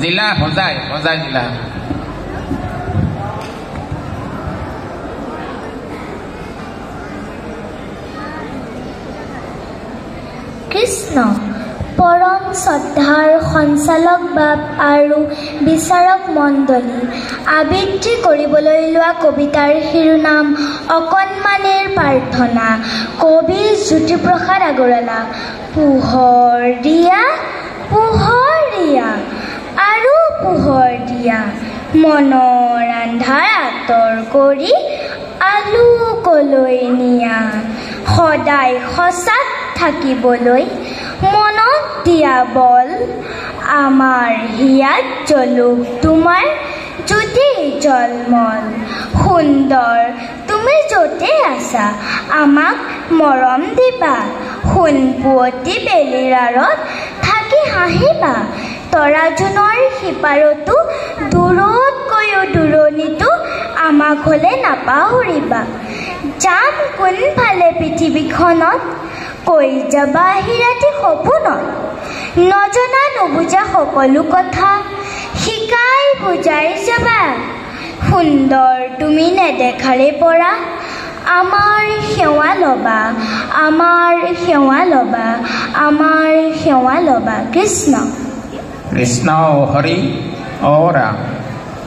জিলা হোজাই জিলা কৃষ্ণ পৰম শ্ৰদ্ধাৰ সঞ্চালক বাপ আৰু বিচাৰক মণ্ডলী আবৃত্তি কৰিবলৈ লোৱা কবিতাৰ শিৰোনাম অকণমানিৰ প্ৰাৰ্থনা কবি জ্যোতিপ্ৰসাদ আগৰৱালা পোহৰ দিয়া আৰু পোহৰ দিয়া মনৰ আন্ধাৰ আঁতৰ কৰি আলোকলৈ নিয়া সদায় সঁচাত থাকিবলৈ মনত দিয়া বল আমাৰ হিয়াত জ্বলুক তোমাৰ জ্যোতি জলমল সুন্দৰ তুমি য'তে আছা আমাক মৰম দিবা সোণপুৱতি বেলিৰ আঁৰত থাকি হাঁহিবা তৰা জোনৰ সিপাৰতো দূৰতকৈও দূৰণিতো আমাক হ'লে নাপাহৰিবা যাম কোনফালে পৃথিৱীখনত কৈ যাবা আহি ৰাতি সপোনত নজনা নুবুজা সকলো কথা শিকাই বুজাই যাবা সুন্দৰ তুমি নেদেখাৰে পৰা আমাৰ সেৱা ল'বা কৃষ্ণ কৃষ্ণ হৰি ও ৰাম